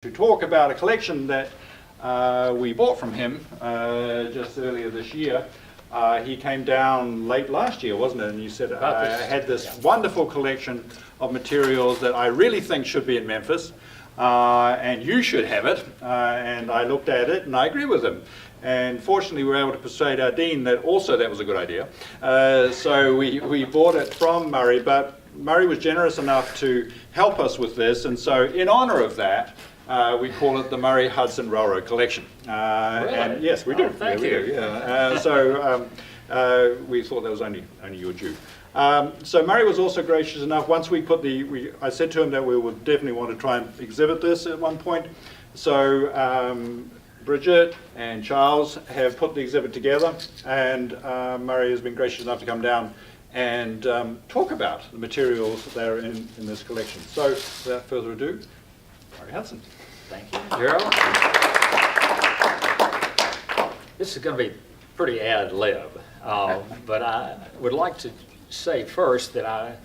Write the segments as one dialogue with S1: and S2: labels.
S1: to talk about a collection that we bought from him just earlier this year. He came down late last year, wasn't it? And you said, I had this wonderful collection of materials that I really think should be in Memphis, and you should have it. And I looked at it and I agree with him. And fortunately we were able to persuade our dean that also that was a good idea. So we bought it from Murray, but Murray was generous enough to help us with this, and so in honor of that, we call it the Murray Hudson Railroad Collection.
S2: Really?
S1: And yes, we do.
S2: Oh, thank you.
S1: We do, yeah. We thought that was only your due. So Murray was also gracious enough. Once we put I said to him that we would definitely want to try and exhibit this at one point. So Bridget and Charles have put the exhibit together, and Murray has been gracious enough to come down and talk about the materials that are in this collection. So without further ado, Murray Hudson.
S2: Thank you, Gerald. This is going to be pretty ad lib, but I would like to say first that I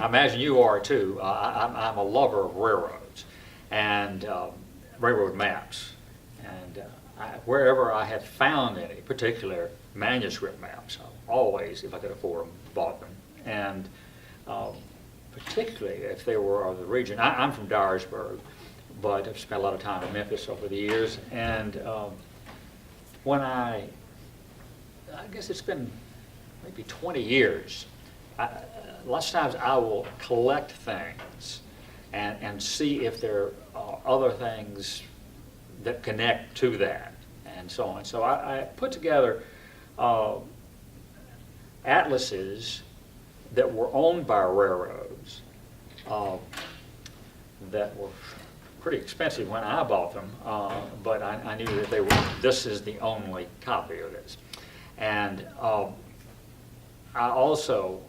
S2: imagine you are too. I'm a lover of railroads and railroad maps. And wherever I have found any particular manuscript maps, I've always, if I could afford them, bought them. And particularly if they were of the region. I'm from Dyersburg, but I've spent a lot of time in Memphis over the years. And when I guess it's been maybe 20 years, lots of times I will collect things and see if there are other things that connect to that, and so on. So I put together atlases that were owned by railroads that were pretty expensive when I bought them, but I knew that this is the only copy of this. And I also,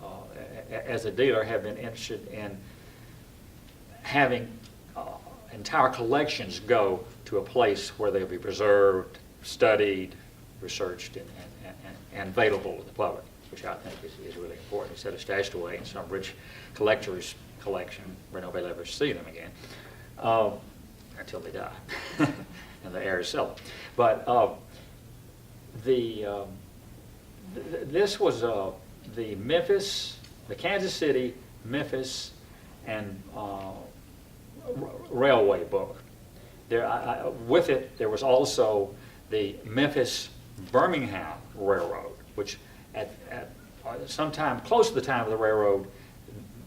S2: as a dealer, have been interested in having entire collections go to a place where they'll be preserved, studied, researched, and available to the public, which I think is really important, instead of stashed away in some rich collector's collection where nobody will ever see them again, until they die, and the heirs sell them. But this was the Memphis, the Kansas City, Memphis, and railway book. With it, there was also the Memphis-Birmingham Railroad, which at sometime close to the time of the railroad,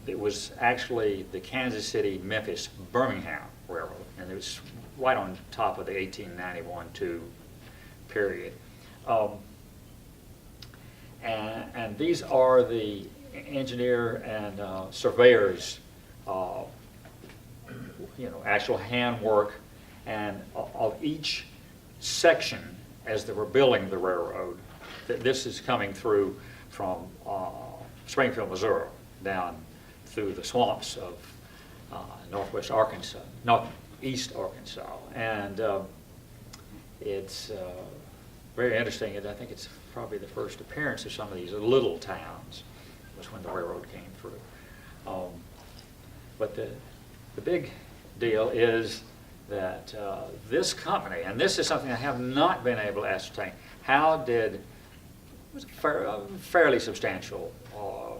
S2: it was actually the Kansas City-Memphis-Birmingham Railroad, and it was right on top of the 1891-2 period. And these are the engineer and surveyors, actual handwork, and of each section as they were building the railroad. This is coming through from Springfield, Missouri, down through the swamps of northeast Arkansas, and it's very interesting. And I think it's probably the first appearance of some of these little towns was when the railroad came through. But the big deal is that this company, and this is something I have not been able to ascertain, it was a fairly substantial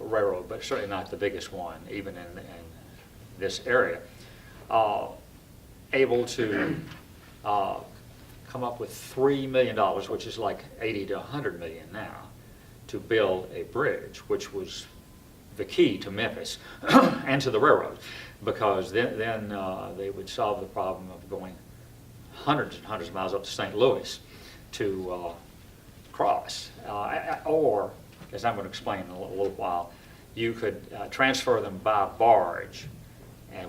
S2: railroad, but certainly not the biggest one, even in this area, able to come up with $3 million, which is like 80 to 100 million now, to build a bridge, which was the key to Memphis and to the railroad, because then they would solve the problem of going hundreds and hundreds of miles up to St. Louis to cross. Or, as I'm going to explain in a little while, you could transfer them by barge,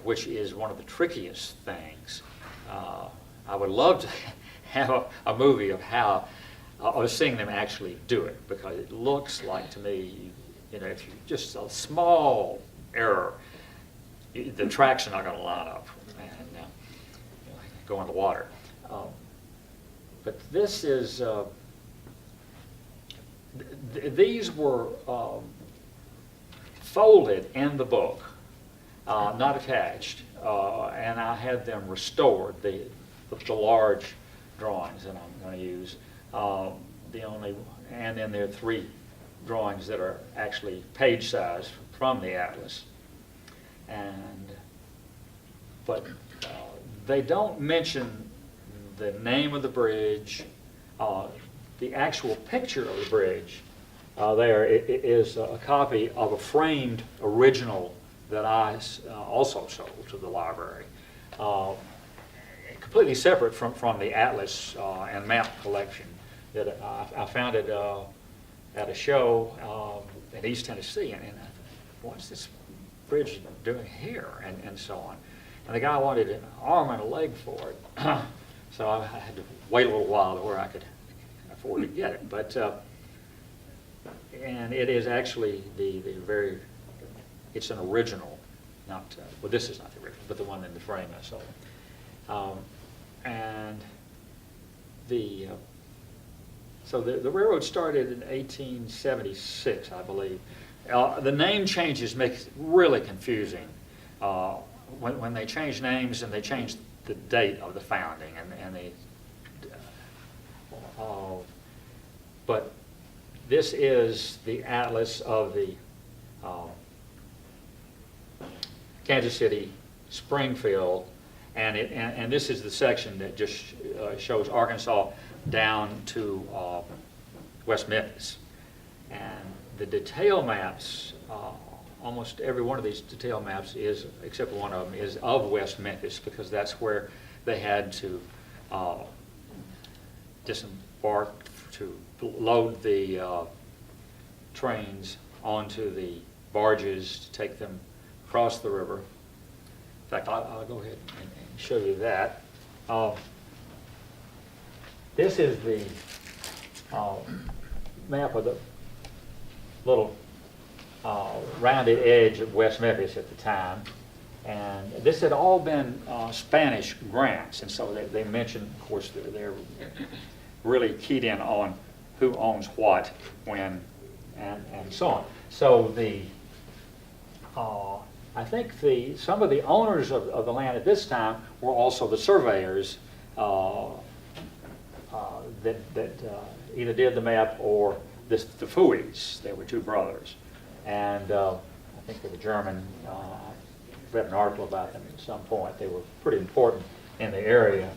S2: which is one of the trickiest things. I would love to have a movie of seeing them actually do it, because it looks like to me, if you just a small error, the tracks are not going to line up and go in the water. But this is, these were folded in the book, not attached, and I had them restored, the large drawings that I'm going to use. And then there are 3 drawings that are actually page size from the atlas. But they don't mention the name of the bridge, the actual picture of the bridge. There is a copy of a framed original that I also sold to the library. Completely separate from the atlas and map collection that I found it at a show in East Tennessee, and I thought, what's this bridge doing here, and so on. And the guy wanted an arm and a leg for it, so I had to wait a little while to where I could afford to get it. But and it is actually it's an original, not well, this is not the original, but the one in the frame I sold. And so the railroad started in 1876, I believe. The name changes make it really confusing when they change names and they change the date of the founding, but this is the atlas of the Kansas City, Springfield, and this is the section that just shows Arkansas down to West Memphis. And the detail maps, almost every one of these detail maps is, except for one of them, is of West Memphis, because that's where they had to disembark to load the trains onto the barges to take them across the river. In fact, I'll go ahead and show you that. This is the map of the little rounded edge of West Memphis at the time. And this had all been Spanish grants, and so they mentioned, of course, they're really keyed in on who owns what, when, and so on. So I think some of the owners of the land at this time were also the surveyors that either did the map or the Fuys. They were 2 brothers, and I think they were German. I read an article about them at some point. They were pretty important in the area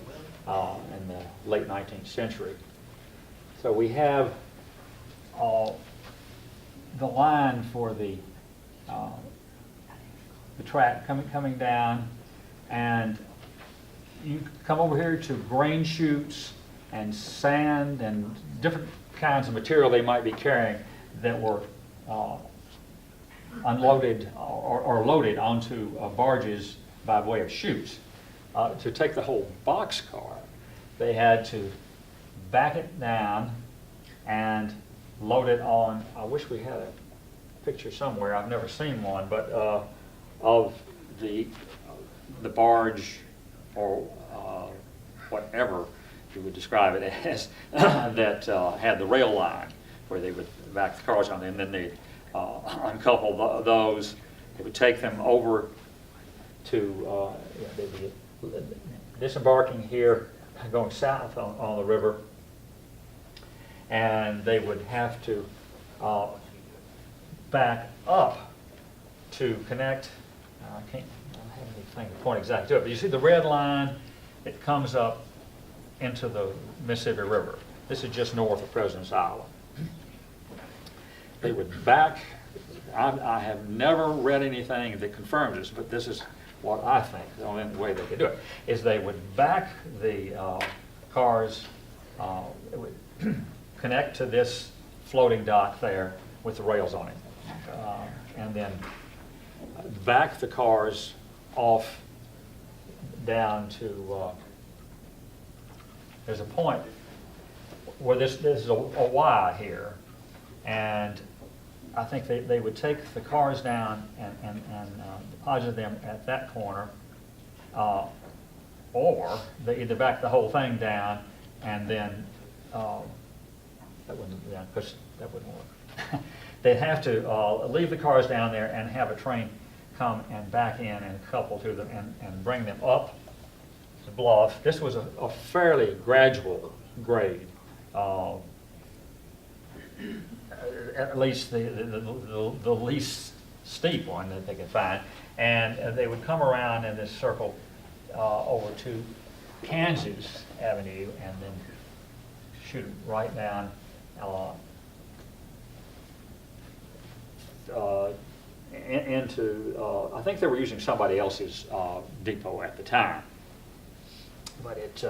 S2: in the late 19th century. So we have the line for the track coming down, and you come over here to grain chutes and sand and different kinds of material they might be carrying that were unloaded or loaded onto barges by way of chutes. To take the whole boxcar, they had to back it down and load it on, I wish we had a picture somewhere, I've never seen one, but of the barge or whatever you would describe it as that had the rail line where they would back the cars on, and then they'd uncouple those. They would take them over to they'd be disembarking here, going south on the river, and they would have to back up to connect. I don't have anything to point exactly to it, but you see the red line, it comes up into the Mississippi River. This is just north of President's Island. They would back, I have never read anything that confirms this, but this is what I think, the only way they could do it, is they would back the cars, it would connect to this floating dock there with the rails on it, and then back the cars off down to, there's a point where this is a Y here, and I think they would take the cars down and deposit them at that corner, or they either back the whole thing down and then, that wouldn't work. They'd have to leave the cars down there and have a train come and back in and couple to them and bring them up the bluff. This was a fairly gradual grade, at least the least steep one that they could find. And they would come around in this circle over to Kansas Avenue and then shoot right down into, I think they were using somebody else's depot at the time. But it,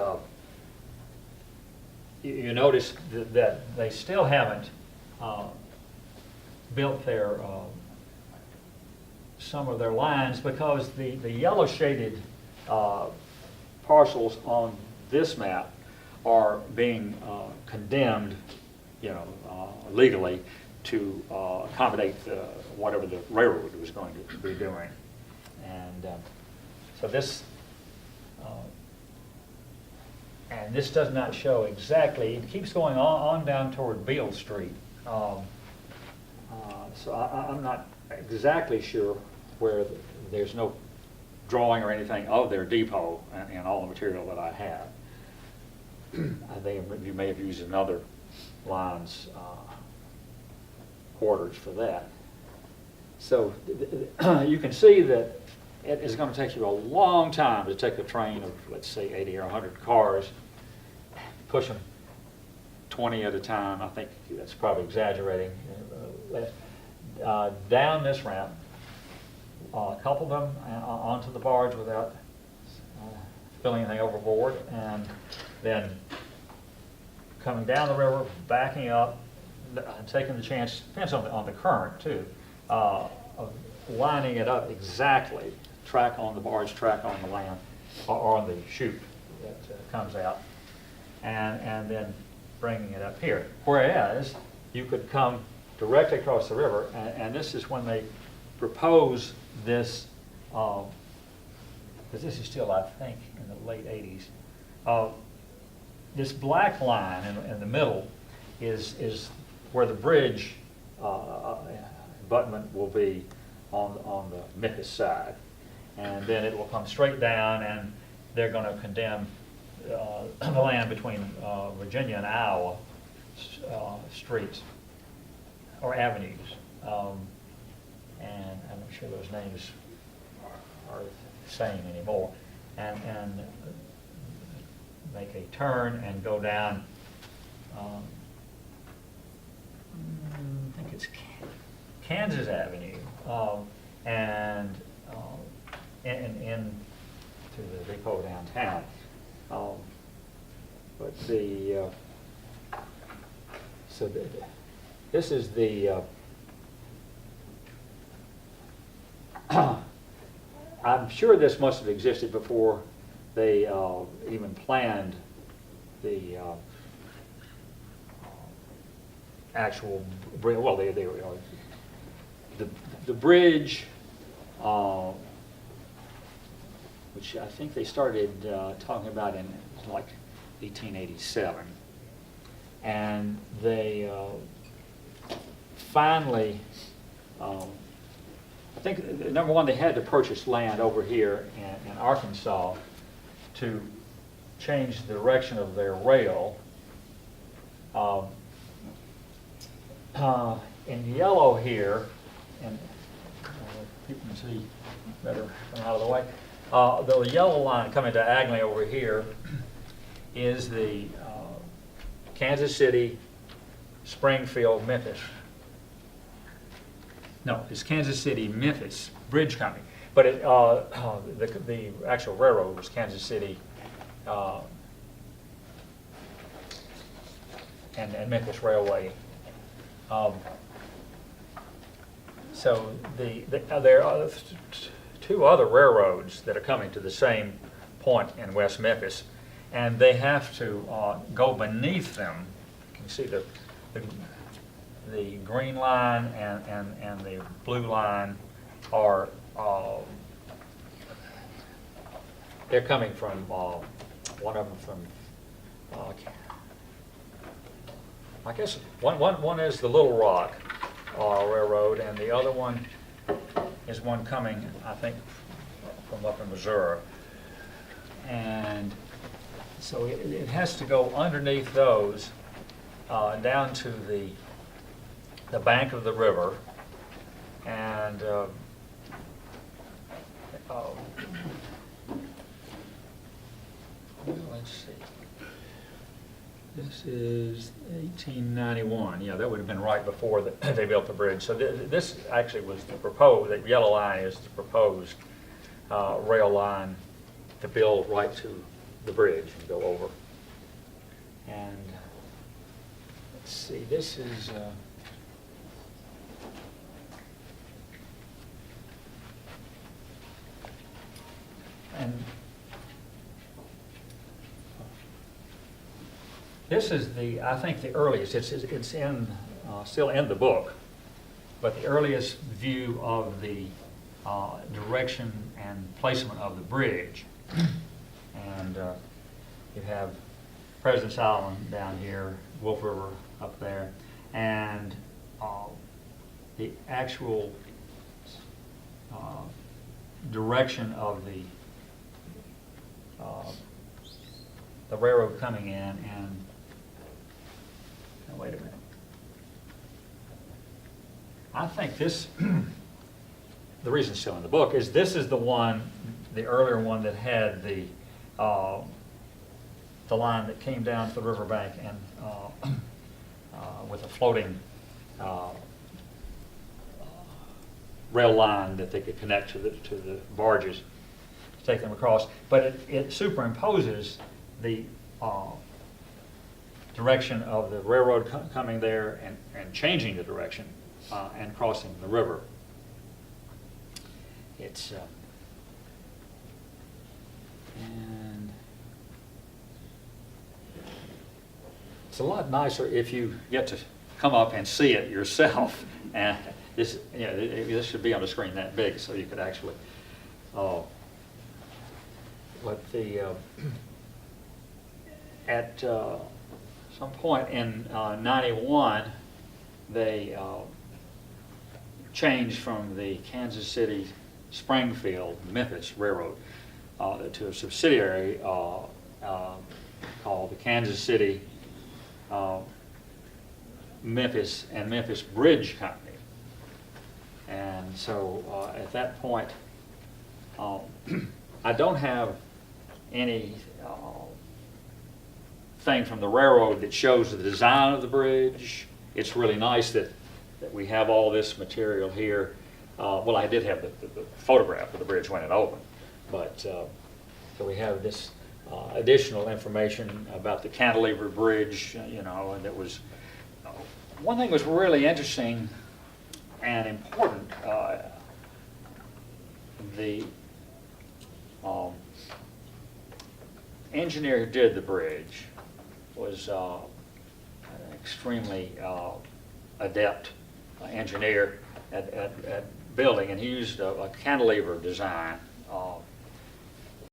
S2: you notice that they still haven't built their, some of their lines, because the yellow shaded parcels on this map are being condemned, legally to accommodate whatever the railroad was going to be doing. And so this, and this does not show exactly, it keeps going on down toward Beale Street. So I'm not exactly sure where there's no drawing or anything of their depot and all the material that I have. I think you may have used another line's quarters for that. So you can see that it is going to take you a long time to take a train of, let's say, 80 or 100 cars, push them 20 at a time. I think that's probably exaggerating. Down this ramp, couple them onto the barge without spilling anything overboard, and then coming down the river, backing up, taking the chance, depends on the current too, of lining it up exactly, track on the barge, track on the land, or on the chute that comes out, and then bringing it up here. Whereas you could come directly across the river, and this is when they propose this, because this is still, I think, in the late 80s. This black line in the middle is where the bridge abutment will be on the Memphis side. And then it will come straight down, and they're going to condemn the land between Virginia and Iowa streets or avenues. And I'm not sure those names are the same anymore. And make a turn and go down, I think it's Kansas Avenue, and in to the depot downtown. But so this is the, I'm sure this must have existed before they even planned the actual bridge. Well, the bridge, which I think they started talking about in like 1887, and they finally, I think number one, they had to purchase land over here in Arkansas to change the direction of their rail. In yellow here, and people can see better out of the way, the yellow line coming diagonally over here is the Kansas City, Springfield, Memphis. No, it's Kansas City, Memphis Bridge Company. But it, the actual railroad was Kansas City and Memphis Railway. So there are two other railroads that are coming to the same point in West Memphis, and they have to go beneath them. You can see the green line and the blue line are they're coming from one of them from I guess one is the Little Rock Railroad, and the other one is one coming, I think, from up in Missouri. And so it has to go underneath those, down to the bank of the river, and well, let's see. This is 1891. Yeah, that would have been right before they built the bridge. So this actually was the proposed, that yellow line is the proposed rail line to build right to the bridge and go over. And let's see, this is and this is I think the earliest. It's in still in the book, but the earliest view of the direction and placement of the bridge. And you have President's Island down here, Wolf River up there, and the actual direction of the railroad coming in, and wait a minute. I think this, the reason it's still in the book, is this is the one, the earlier one that had the line that came down to the riverbank and with a floating rail line that they could connect to the barges to take them across. But it superimposes the direction of the railroad coming there and changing the direction and crossing the river. It's and it's a lot nicer if you get to come up and see it yourself. And this, this should be on the screen that big, so you could actually. But at some point in '91, they changed from the Kansas City Springfield Memphis Railroad to a subsidiary called the Kansas City Memphis and Memphis Bridge Company. And so at that point, I don't have any thing from the railroad that shows the design of the bridge. It's really nice that we have all this material here. Well, I did have the photograph of the bridge when it opened, but so we have this additional information about the cantilever bridge, and it was, one thing was really interesting and important. The engineer who did the bridge was an extremely adept engineer at building, and he used a cantilever design